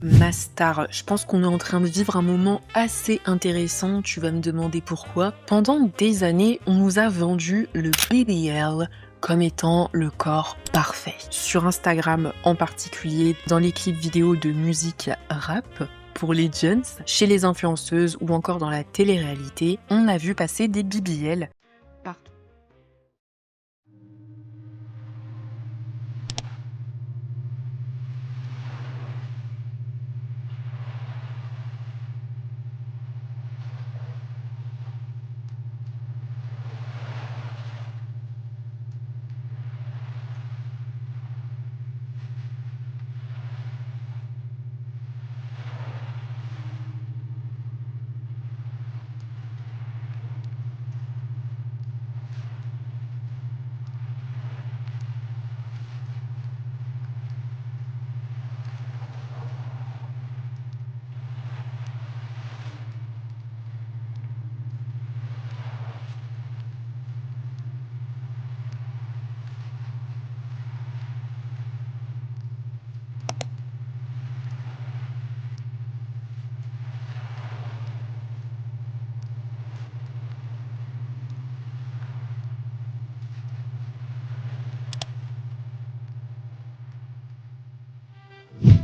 Ma star, je pense qu'on est en train de vivre un moment assez intéressant, tu vas me demander pourquoi. Pendant des années, on nous a vendu le BBL comme étant le corps parfait. Sur Instagram en particulier, dans les clips vidéo de musique rap, pour les jeunes, chez les influenceuses ou encore dans la télé-réalité, on a vu passer des BBL partout.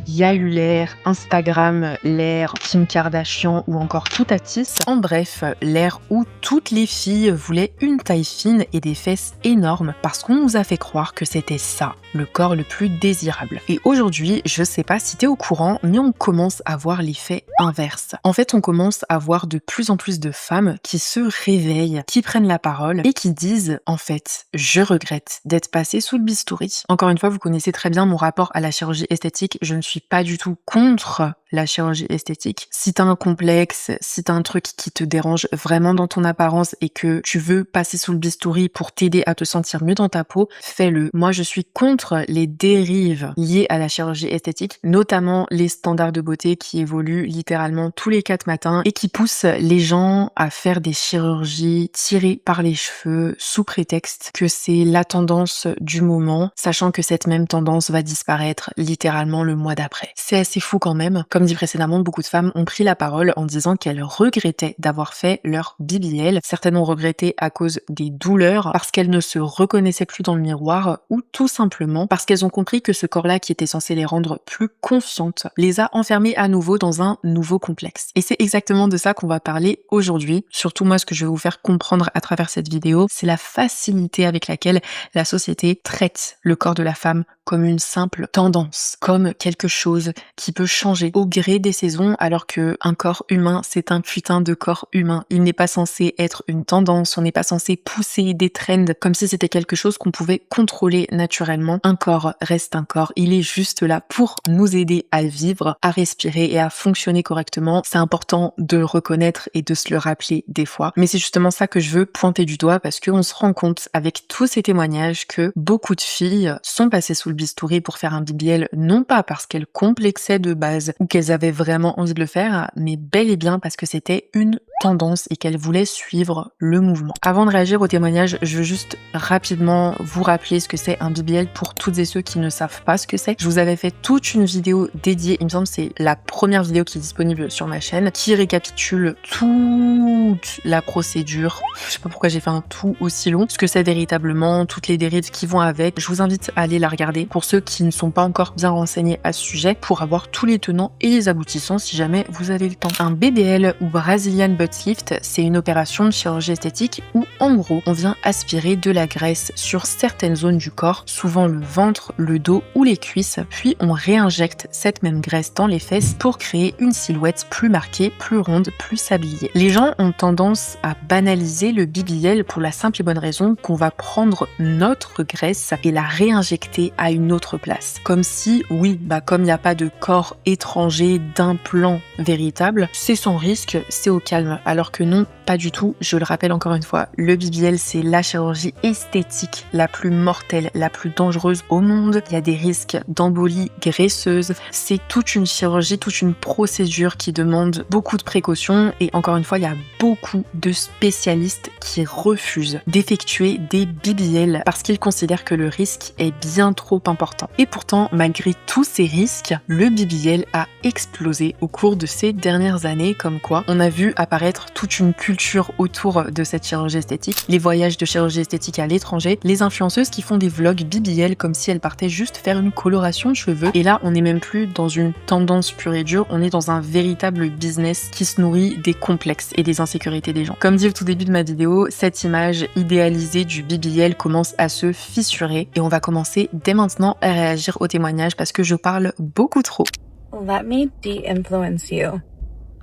Il y a eu l'ère Instagram, l'ère Kim Kardashian ou encore Toutatis. En bref, l'ère où toutes les filles voulaient une taille fine et des fesses énormes parce qu'on nous a fait croire que c'était ça, le corps le plus désirable. Et aujourd'hui, je sais pas si t'es au courant, mais on commence à voir l'effet inverse. En fait, on commence à voir de plus en plus de femmes qui se réveillent, qui prennent la parole et qui disent, en fait, je regrette d'être passée sous le bistouri. Encore une fois, vous connaissez très bien mon rapport à la chirurgie esthétique, je ne suis pas du tout contre la chirurgie esthétique. Si t'as un complexe, si t'as un truc qui te dérange vraiment dans ton apparence et que tu veux passer sous le bistouri pour t'aider à te sentir mieux dans ta peau, fais-le. Moi, je suis contre les dérives liées à la chirurgie esthétique, notamment les standards de beauté qui évoluent littéralement tous les 4 matins et qui poussent les gens à faire des chirurgies tirées par les cheveux sous prétexte que c'est la tendance du moment, sachant que cette même tendance va disparaître littéralement le mois d'après. C'est assez fou quand même. Comme dit précédemment, beaucoup de femmes ont pris la parole en disant qu'elles regrettaient d'avoir fait leur BBL. Certaines ont regretté à cause des douleurs, parce qu'elles ne se reconnaissaient plus dans le miroir, ou tout simplement parce qu'elles ont compris que ce corps-là, qui était censé les rendre plus confiantes, les a enfermées à nouveau dans un nouveau complexe. Et c'est exactement de ça qu'on va parler aujourd'hui. Surtout moi, ce que je vais vous faire comprendre à travers cette vidéo, c'est la facilité avec laquelle la société traite le corps de la femme comme une simple tendance, comme quelque chose qui peut changer au gré des saisons, alors que un corps humain, c'est un putain de corps humain. Il n'est pas censé être une tendance, on n'est pas censé pousser des trends comme si c'était quelque chose qu'on pouvait contrôler naturellement. Un corps reste un corps, il est juste là pour nous aider à vivre, à respirer et à fonctionner correctement. C'est important de le reconnaître et de se le rappeler des fois. Mais c'est justement ça que je veux pointer du doigt parce qu'on se rend compte avec tous ces témoignages que beaucoup de filles sont passées sous le bistouri pour faire un BBL, non pas parce qu'elles complexaient de base ou qu'elles avaient vraiment envie de le faire, mais bel et bien parce que c'était une tendance et qu'elles voulaient suivre le mouvement. Avant de réagir au témoignage, je veux juste rapidement vous rappeler ce que c'est un BBL pour toutes et ceux qui ne savent pas ce que c'est. Je vous avais fait toute une vidéo dédiée, il me semble que c'est la première vidéo qui est disponible sur ma chaîne, qui récapitule toute la procédure. Je sais pas pourquoi j'ai fait un tout aussi long, ce que c'est véritablement, toutes les dérives qui vont avec. Je vous invite à aller la regarder pour ceux qui ne sont pas encore bien renseignés à ce sujet, pour avoir tous les tenants et les aboutissants si jamais vous avez le temps. Un BBL ou Brazilian Butt Lift, c'est une opération de chirurgie esthétique où en gros on vient aspirer de la graisse sur certaines zones du corps, souvent le ventre, le dos ou les cuisses, puis on réinjecte cette même graisse dans les fesses pour créer une silhouette plus marquée, plus ronde, plus sabliée. Les gens ont tendance à banaliser le BBL pour la simple et bonne raison qu'on va prendre notre graisse et la réinjecter à une autre place. Comme si, oui, comme il n'y a pas de corps étranger, d'implant véritable, c'est sans risque, c'est au calme. Alors que non, pas du tout. Je le rappelle encore une fois, le BBL, c'est la chirurgie esthétique la plus mortelle, la plus dangereuse au monde. Il y a des risques d'embolie graisseuse. C'est toute une chirurgie, toute une procédure qui demande beaucoup de précautions. Et encore une fois, il y a beaucoup de spécialistes qui refusent d'effectuer des BBL parce qu'ils considèrent que le risque est bien trop important. Et pourtant, malgré tous ces risques, le BBL a explosé au cours de ces dernières années, comme quoi on a vu apparaître toute une culture autour de cette chirurgie esthétique, les voyages de chirurgie esthétique à l'étranger, les influenceuses qui font des vlogs BBL comme si elles partaient juste faire une coloration de cheveux. Et là, on n'est même plus dans une tendance pure et dure, on est dans un véritable business qui se nourrit des complexes et des insécurités des gens. Comme dit au tout début de ma vidéo, cette image idéalisée du BBL commence à se fissurer et on va commencer dès maintenant à réagir aux témoignages parce que je parle beaucoup trop. Let me de-influence you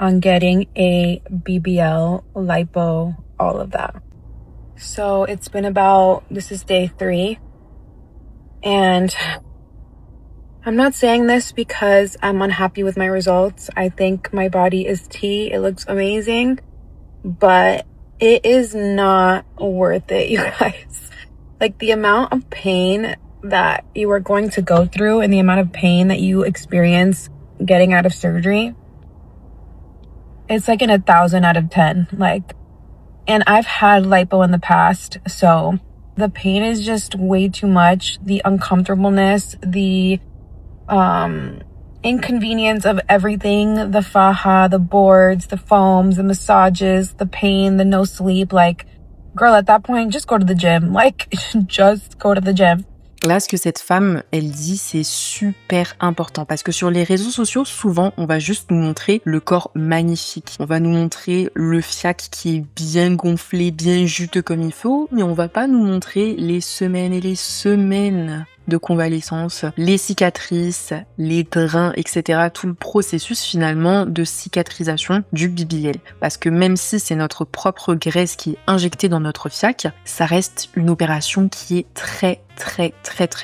on getting a BBL, lipo, all of that. So it's been this is day 3, and I'm not saying this because I'm unhappy with my results. I think my body is tea. It looks amazing, but it is not worth it, you guys. Like the amount of pain that you are going to go through and the amount of pain that you experience getting out of surgery, it's like in 1,000 out of 10. And I've had lipo in the past, so the pain is just way too much. The uncomfortableness, the inconvenience of everything, the faja, the boards, the foams, the massages, the pain, the no sleep. Like, girl, at that point, just go to the gym. Just go to the gym. Là, ce que cette femme, elle dit, c'est super important parce que sur les réseaux sociaux, souvent, on va juste nous montrer le corps magnifique. On va nous montrer le fiac qui est bien gonflé, bien juteux comme il faut, mais on va pas nous montrer les semaines et les semaines de convalescence, les cicatrices, les drains, etc. Tout le processus finalement de cicatrisation du BBL. Parce que même si c'est notre propre graisse qui est injectée dans notre fiac, ça reste une opération qui est très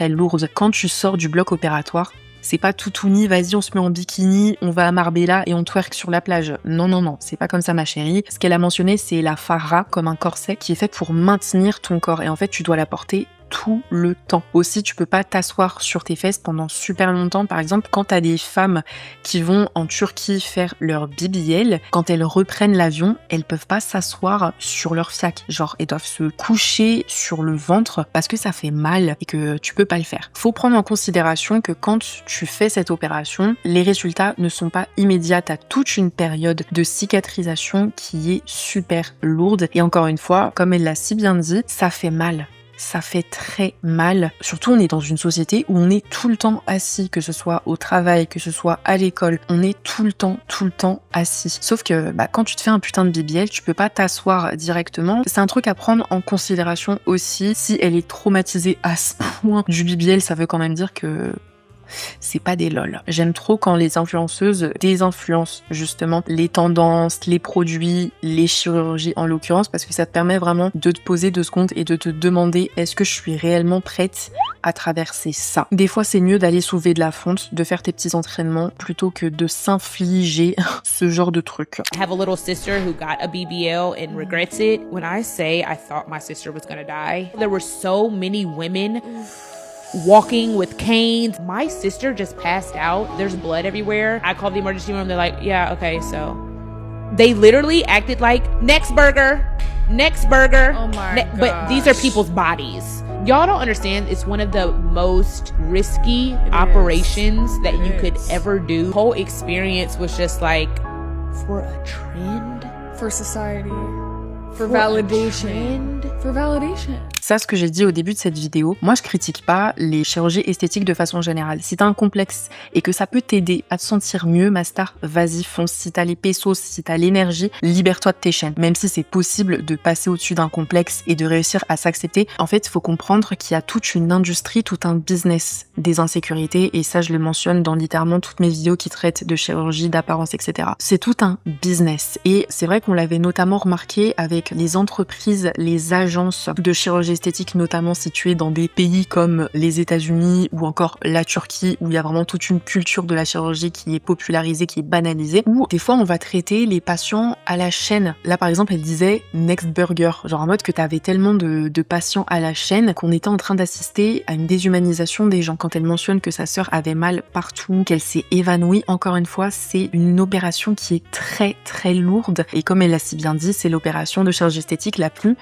lourde. Quand tu sors du bloc opératoire, c'est pas toutouni, vas-y on se met en bikini, on va à Marbella et on twerk sur la plage. Non, c'est pas comme ça ma chérie. Ce qu'elle a mentionné, c'est la farra comme un corset qui est fait pour maintenir ton corps. Et en fait, tu dois la porter tout le temps. Aussi, tu peux pas t'asseoir sur tes fesses pendant super longtemps. Par exemple, quand t'as des femmes qui vont en Turquie faire leur BBL, quand elles reprennent l'avion, elles peuvent pas s'asseoir sur leur fiac. Genre, elles doivent se coucher sur le ventre parce que ça fait mal et que tu peux pas le faire. Faut prendre en considération que quand tu fais cette opération, les résultats ne sont pas immédiats. T'as toute une période de cicatrisation qui est super lourde. Et encore une fois, comme elle l'a si bien dit, ça fait mal. Ça fait très mal. Surtout, on est dans une société où on est tout le temps assis, que ce soit au travail, que ce soit à l'école. On est tout le temps assis. Sauf que quand tu te fais un putain de BBL, tu peux pas t'asseoir directement. C'est un truc à prendre en considération aussi. Si elle est traumatisée à ce point du BBL, ça veut quand même dire que c'est pas des lol. J'aime trop quand les influenceuses désinfluencent justement les tendances, les produits, les chirurgies en l'occurrence, parce que ça te permet vraiment de te poser 2 secondes et de te demander est-ce que je suis réellement prête à traverser ça. Des fois, c'est mieux d'aller soulever de la fonte, de faire tes petits entraînements plutôt que de s'infliger ce genre de truc. I have a little sister who got a BBL and regrets it. When I say I thought my sister was gonna die, there were so many women walking with canes. My sister just passed out. There's blood everywhere. I called the emergency room. They're like, yeah, okay, so. They literally acted like, next burger. Oh my God. But these are people's bodies. Y'all don't understand. It's one of the most risky operations that you could ever do. The whole experience was just like, for a trend? For society. For validation. For validation. Ça, ce que j'ai dit au début de cette vidéo, moi je critique pas les chirurgies esthétiques de façon générale. Si t'as un complexe et que ça peut t'aider à te sentir mieux, ma star, vas-y fonce. Si t'as les pesos, si t'as l'énergie, libère-toi de tes chaînes. Même si c'est possible de passer au-dessus d'un complexe et de réussir à s'accepter, en fait, il faut comprendre qu'il y a toute une industrie, tout un business des insécurités, et ça je le mentionne dans littéralement toutes mes vidéos qui traitent de chirurgie, d'apparence, etc. C'est tout un business. Et c'est vrai qu'on l'avait notamment remarqué avec les entreprises, les agences de chirurgie esthétique, notamment situées dans des pays comme les États-Unis ou encore la Turquie, où il y a vraiment toute une culture de la chirurgie qui est popularisée, qui est banalisée, où des fois on va traiter les patients à la chaîne. Là par exemple elle disait Next Burger, genre en mode que t'avais tellement de patients à la chaîne qu'on était en train d'assister à une déshumanisation des gens. Quand elle mentionne que sa sœur avait mal partout, qu'elle s'est évanouie, encore une fois c'est une opération qui est très lourde, et comme elle l'a si bien dit, c'est l'opération de chirurgie esthétique la plus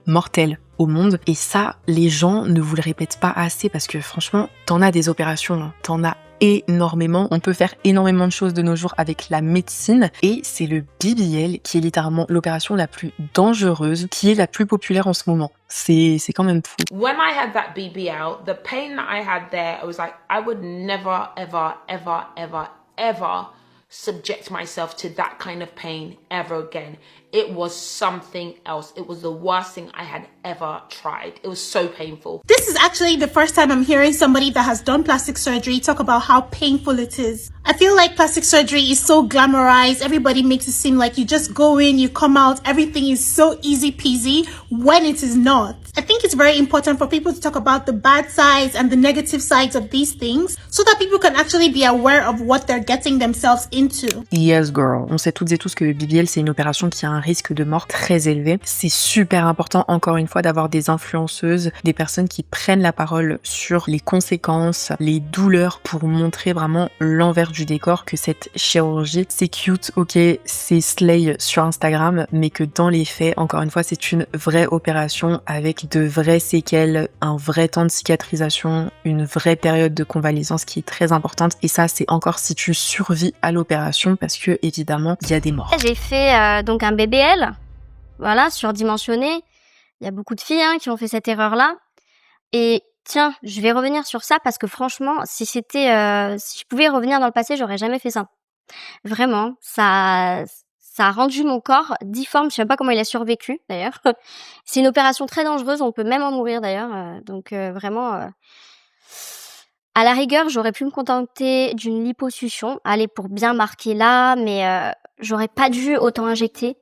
mortelle au monde. Et ça, les gens ne vous le répètent pas assez parce que franchement, t'en as des opérations, hein. T'en as énormément. On peut faire énormément de choses de nos jours avec la médecine et c'est le BBL qui est littéralement l'opération la plus dangereuse, qui est la plus populaire en ce moment. C'est quand même fou. When I had that BBL, the pain that I had there, I was like, I would never, ever, ever, ever, ever subject myself to that kind of pain ever again. It was something else. It was the worst thing I had ever tried. It was so painful. This is actually the first time I'm hearing somebody that has done plastic surgery talk about how painful it is. I feel like plastic surgery is so glamorized. Everybody makes it seem like you just go in, you come out, everything is so easy peasy when it is not. I think it's very important for people to talk about the bad sides and the negative sides of these things so that people can actually be aware of what they're getting themselves into. Yes girl, on sait toutes et tous que le BBL c'est une opération qui a un risque de mort très élevé. C'est super important encore une fois d'avoir des influenceuses, des personnes qui prennent la parole sur les conséquences, les douleurs pour montrer vraiment l'envers du décor, que cette chirurgie c'est cute, ok, c'est slay sur Instagram, mais que dans les faits, encore une fois, c'est une vraie opération avec de vraies séquelles, un vrai temps de cicatrisation, une vraie période de convalescence qui est très importante. Et ça, c'est encore si tu survis à l'opération parce que évidemment, il y a des morts. J'ai fait donc un BBL, voilà, surdimensionné. Il y a beaucoup de filles qui ont fait cette erreur-là. Et tiens, je vais revenir sur ça parce que franchement, si je pouvais revenir dans le passé, j'aurais jamais fait ça. Vraiment, ça a rendu mon corps difforme. Je sais même pas comment il a survécu d'ailleurs. C'est une opération très dangereuse, on peut même en mourir d'ailleurs. Donc vraiment, à la rigueur, j'aurais pu me contenter d'une liposuction, aller pour bien marquer là, mais j'aurais pas dû autant injecter.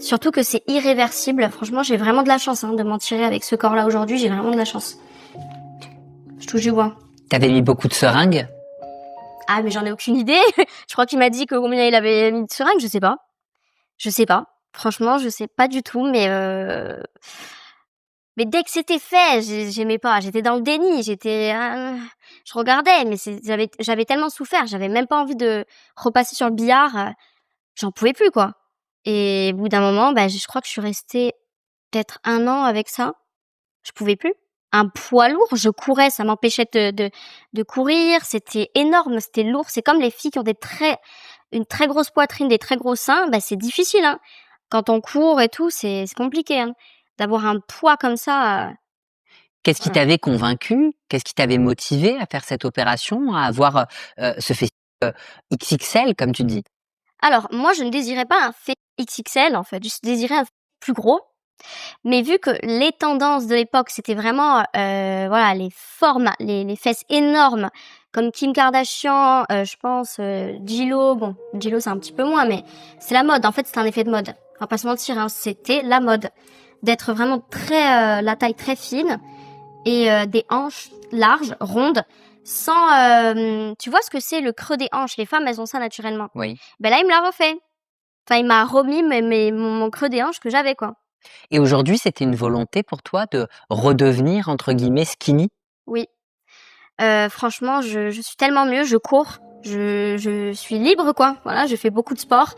Surtout que c'est irréversible. Franchement, j'ai vraiment de la chance de m'en tirer avec ce corps-là aujourd'hui. J'ai vraiment de la chance. Je touche du bois. T'avais mis beaucoup de seringues? Ah, mais j'en ai aucune idée. Je crois qu'il m'a dit que combien il avait mis de seringues. Je sais pas. Franchement, je sais pas du tout, mais dès que c'était fait, j'aimais pas. J'étais dans le déni. Je regardais, mais j'avais tellement souffert. J'avais même pas envie de repasser sur le billard. J'en pouvais plus, quoi. Et au bout d'un moment, je crois que je suis restée peut-être 1 an avec ça. Je pouvais plus. Un poids lourd, je courais, ça m'empêchait de courir. C'était énorme, c'était lourd. C'est comme les filles qui ont une très grosse poitrine, des très gros seins. C'est difficile, Quand on court et tout, c'est compliqué, d'avoir un poids comme ça. Qu'est-ce qui t'avait convaincu? Qu'est-ce qui t'avait motivé à faire cette opération, à avoir ce fessier XXL, comme tu dis? Alors, moi, je ne désirais pas un fessier XXL, en fait. Je désirais un plus gros. Mais vu que les tendances de l'époque, c'était vraiment les formes, les fesses énormes, comme Kim Kardashian, je pense, J.Lo. Bon, J.Lo, c'est un petit peu moins, mais c'est la mode. En fait, c'est un effet de mode. On va pas se mentir, c'était la mode. D'être vraiment la taille très fine et des hanches larges, rondes, sans... tu vois ce que c'est le creux des hanches? Les femmes, elles ont ça naturellement. Oui. Là, il me l'a refait. Enfin, il m'a remis mon creux des hanches que j'avais, quoi. Et aujourd'hui, c'était une volonté pour toi de redevenir, entre guillemets, skinny? Oui. Franchement, je suis tellement mieux, je cours, je suis libre, quoi. Voilà, je fais beaucoup de sport.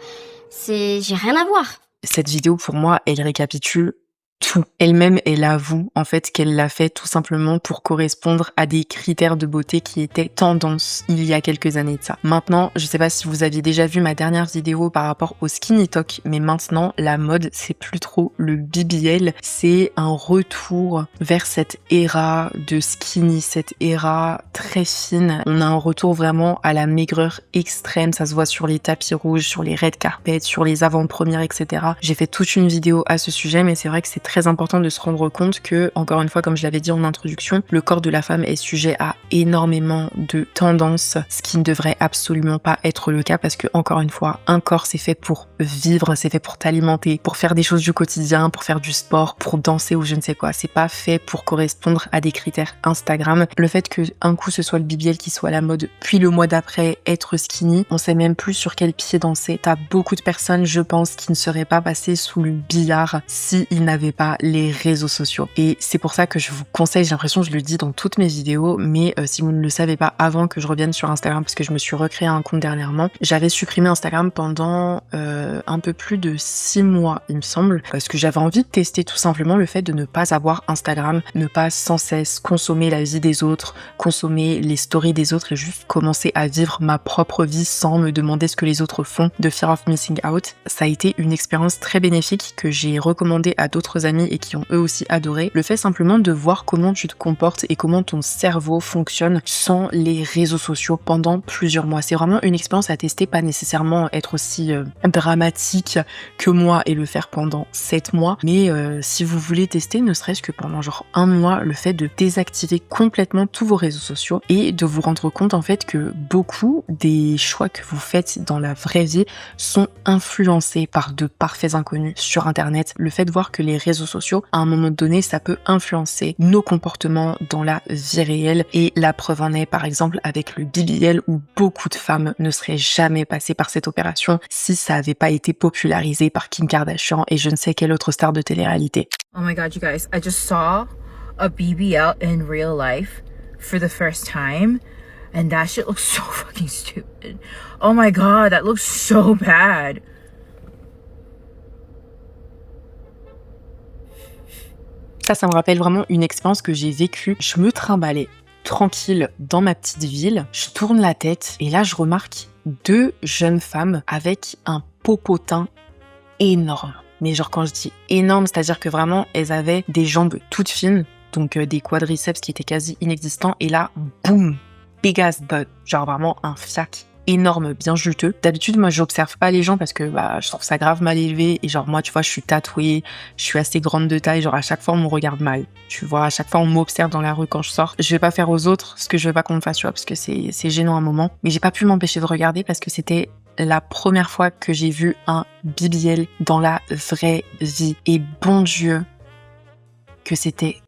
J'ai rien à voir. Cette vidéo, pour moi, elle récapitule tout. Elle-même, elle avoue en fait qu'elle l'a fait tout simplement pour correspondre à des critères de beauté qui étaient tendance il y a quelques années de ça. Maintenant, je sais pas si vous aviez déjà vu ma dernière vidéo par rapport au skinny talk, mais maintenant, la mode, c'est plus trop le BBL, c'est un retour vers cette éra de skinny, cette éra très fine. On a un retour vraiment à la maigreur extrême, ça se voit sur les tapis rouges, sur les red carpets, sur les avant-premières, etc. J'ai fait toute une vidéo à ce sujet, mais c'est vrai que c'est très important de se rendre compte que, encore une fois, comme je l'avais dit en introduction, le corps de la femme est sujet à énormément de tendances, ce qui ne devrait absolument pas être le cas parce que, encore une fois, un corps c'est fait pour vivre, c'est fait pour t'alimenter, pour faire des choses du quotidien, pour faire du sport, pour danser ou je ne sais quoi. C'est pas fait pour correspondre à des critères Instagram. Le fait que un coup ce soit le BBL qui soit à la mode, puis le mois d'après être skinny, on sait même plus sur quel pied danser. T'as beaucoup de personnes, je pense, qui ne seraient pas passées sous le billard s'ils n'avaient pas pas les réseaux sociaux. Et c'est pour ça que je vous conseille, j'ai l'impression que je le dis dans toutes mes vidéos, mais si vous ne le savez pas, avant que je revienne sur Instagram, parce que je me suis recréé un compte dernièrement, j'avais supprimé Instagram pendant un peu plus de 6 mois, il me semble, parce que j'avais envie de tester tout simplement le fait de ne pas avoir Instagram, ne pas sans cesse consommer la vie des autres, consommer les stories des autres et juste commencer à vivre ma propre vie sans me demander ce que les autres font, de fear of missing out. Ça a été une expérience très bénéfique que j'ai recommandée à d'autres amis et qui ont eux aussi adoré. Le fait simplement de voir comment tu te comportes et comment ton cerveau fonctionne sans les réseaux sociaux pendant plusieurs mois. C'est vraiment une expérience à tester, pas nécessairement être aussi dramatique que moi et le faire pendant 7 mois, mais si vous voulez tester, ne serait-ce que pendant genre 1 mois, le fait de désactiver complètement tous vos réseaux sociaux et de vous rendre compte en fait que beaucoup des choix que vous faites dans la vraie vie sont influencés par de parfaits inconnus sur internet. Le fait de voir que les réseaux sociaux, à un moment donné, ça peut influencer nos comportements dans la vie réelle, et la preuve en est par exemple avec le BBL où beaucoup de femmes ne seraient jamais passées par cette opération si ça avait pas été popularisé par Kim Kardashian et je ne sais quelle autre star de télé-réalité. Oh my god, you guys, I just saw a BBL in real life for the first time, and that shit looks so fucking stupid. Oh my god, that looks so bad. Ça me rappelle vraiment une expérience que j'ai vécue. Je me trimballais tranquille dans ma petite ville, je tourne la tête et là je remarque 2 jeunes femmes avec un popotin énorme. Mais genre quand je dis énorme, c'est-à-dire que vraiment elles avaient des jambes toutes fines, donc des quadriceps qui étaient quasi inexistants, et là, boum, big ass butt, genre vraiment un fiac énorme, bien juteux. D'habitude, moi, j'observe pas les gens parce que je trouve ça grave mal élevé, et genre moi, tu vois, je suis tatouée, je suis assez grande de taille, genre à chaque fois on me regarde mal, tu vois, à chaque fois on m'observe dans la rue quand je sors. Je vais pas faire aux autres ce que je veux pas qu'on me fasse, tu vois, parce que c'est gênant à un moment, mais j'ai pas pu m'empêcher de regarder parce que c'était la première fois que j'ai vu un BBL dans la vraie vie, et bon Dieu que c'était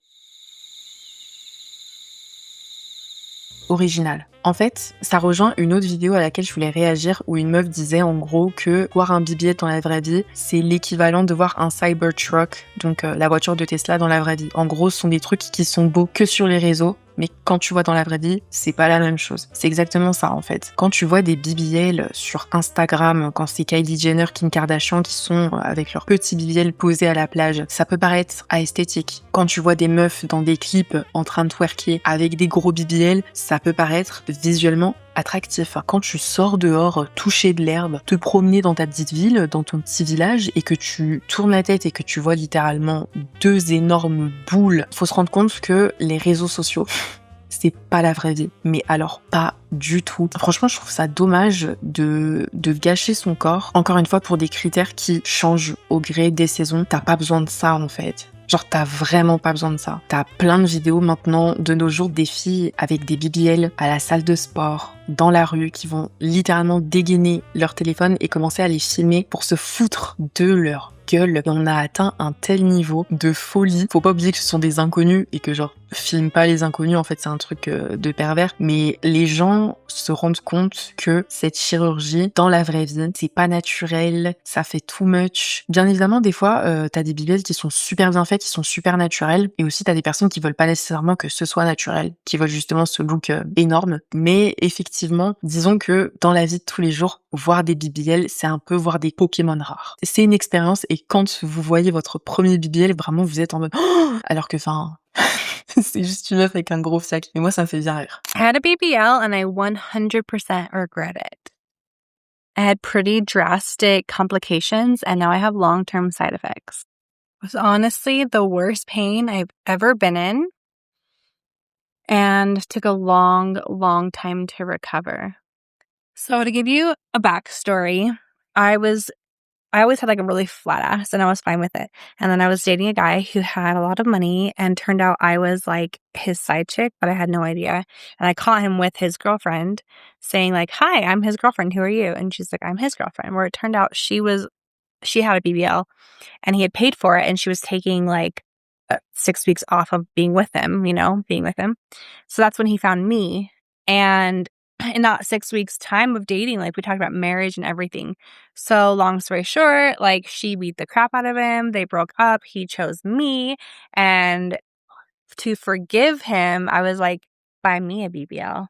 original. En fait, ça rejoint une autre vidéo à laquelle je voulais réagir où une meuf disait en gros que voir un BBL dans la vraie vie, c'est l'équivalent de voir un Cybertruck, donc la voiture de Tesla dans la vraie vie. En gros, ce sont des trucs qui sont beaux que sur les réseaux, mais quand tu vois dans la vraie vie, c'est pas la même chose. C'est exactement ça en fait. Quand tu vois des BBL sur Instagram, quand c'est Kylie Jenner, Kim Kardashian qui sont avec leurs petits BBL posés à la plage, ça peut paraître esthétique. Quand tu vois des meufs dans des clips en train de twerker avec des gros BBL, ça peut paraître visuellement attractif. Quand tu sors dehors, toucher de l'herbe, te promener dans ta petite ville, dans ton petit village, et que tu tournes la tête et que tu vois littéralement 2 énormes boules, faut se rendre compte que les réseaux sociaux, c'est pas la vraie vie. Mais alors pas du tout. Franchement, je trouve ça dommage de gâcher son corps, encore une fois, pour des critères qui changent au gré des saisons. T'as pas besoin de ça en fait. Genre, t'as vraiment pas besoin de ça. T'as plein de vidéos maintenant, de nos jours, des filles avec des BBL à la salle de sport, dans la rue, qui vont littéralement dégainer leur téléphone et commencer à les filmer pour se foutre de leur gueule. Et on a atteint un tel niveau de folie. Faut pas oublier que ce sont des inconnus et que genre, filme pas les inconnus, en fait c'est un truc de pervers. Mais les gens se rendent compte que cette chirurgie dans la vraie vie, c'est pas naturel, ça fait too much. Bien évidemment, des fois, t'as des BBL qui sont super bien faits, qui sont super naturels, et aussi t'as des personnes qui veulent pas nécessairement que ce soit naturel, qui veulent justement ce look énorme. Mais effectivement, disons que dans la vie de tous les jours, voir des BBL, c'est un peu voir des Pokémon rares. C'est une expérience, et quand vous voyez votre premier BBL, vraiment vous êtes en mode oh, alors que enfin c'est juste une meuf avec un gros sac. Mais moi, ça me fait bien rire. I had a BBL and I 100% regret it. I had pretty drastic complications and now I have long-term side effects. It was honestly the worst pain I've ever been in and took a long time to recover. So to give you a backstory, I always had like a really flat ass and I was fine with it. And then I was dating a guy who had a lot of money and turned out I was like his side chick, but I had no idea. And I caught him with his girlfriend saying like, hi, I'm his girlfriend. Who are you? And she's like, I'm his girlfriend. Where it turned out she had a BBL and he had paid for it and she was taking like 6 weeks off of being with him, being with him. So that's when he found me. And in that 6 weeks time of dating, like we talked about marriage and everything. So long story short, like she beat the crap out of him. They broke up. He chose me. And to forgive him, I was like, buy me a BBL.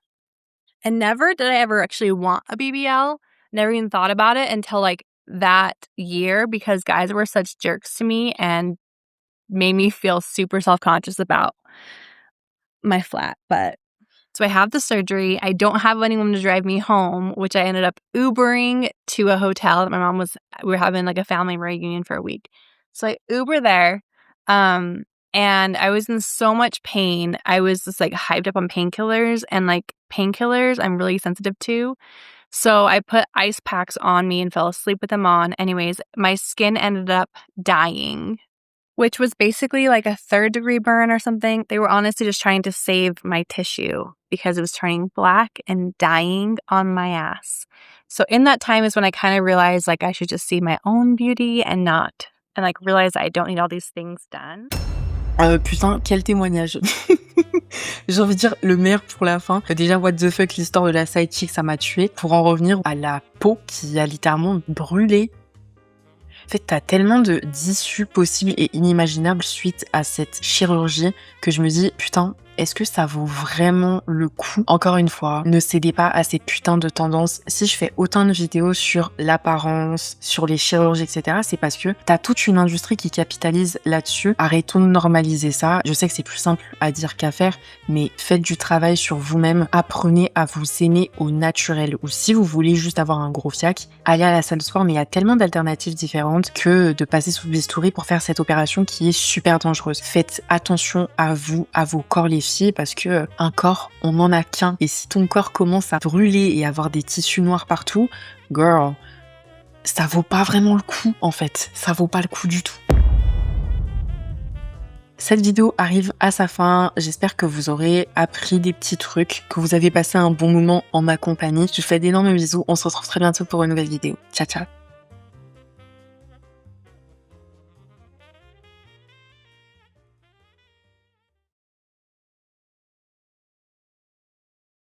And never did I ever actually want a BBL. Never even thought about it until like that year because guys were such jerks to me and made me feel super self-conscious about my flat. But so I have the surgery. I don't have anyone to drive me home, which I ended up Ubering to a hotel that my mom was, we were having like a family reunion for a week. So I Uber there. And I was in so much pain. I was just like hyped up on painkillers and like painkillers I'm really sensitive to. So I put ice packs on me and fell asleep with them on. Anyways, my skin ended up dying, which was basically like a 3rd-degree burn or something. They were honestly just trying to save my tissue because it was turning black and dying on my ass. So in that time is when I kind of realized like I should just see my own beauty and like realize I don't need all these things done. Putain, quel témoignage. J'ai envie de dire le meilleur pour la fin. Déjà, what the fuck, l'histoire de la side chick, ça m'a tué. Pour en revenir à la peau qui a littéralement brûlé. En fait, t'as tellement d'issues possibles et inimaginables suite à cette chirurgie que je me dis, putain, est-ce que ça vaut vraiment le coup? Encore une fois, ne cédez pas à ces putains de tendances. Si je fais autant de vidéos sur l'apparence, sur les chirurgies, etc., c'est parce que t'as toute une industrie qui capitalise là-dessus. Arrêtons de normaliser ça. Je sais que c'est plus simple à dire qu'à faire, mais faites du travail sur vous-même. Apprenez à vous aimer au naturel. Ou si vous voulez juste avoir un gros fiac, allez à la salle de sport, mais il y a tellement d'alternatives différentes que de passer sous le bistouri pour faire cette opération qui est super dangereuse. Faites attention à vous, à vos corps les filles, parce que un corps, on n'en a qu'un. Et si ton corps commence à brûler et avoir des tissus noirs partout, girl, ça vaut pas vraiment le coup en fait. Ça vaut pas le coup du tout. Cette vidéo arrive à sa fin. J'espère que vous aurez appris des petits trucs, que vous avez passé un bon moment en ma compagnie. Je vous fais d'énormes bisous. On se retrouve très bientôt pour une nouvelle vidéo. Ciao, ciao.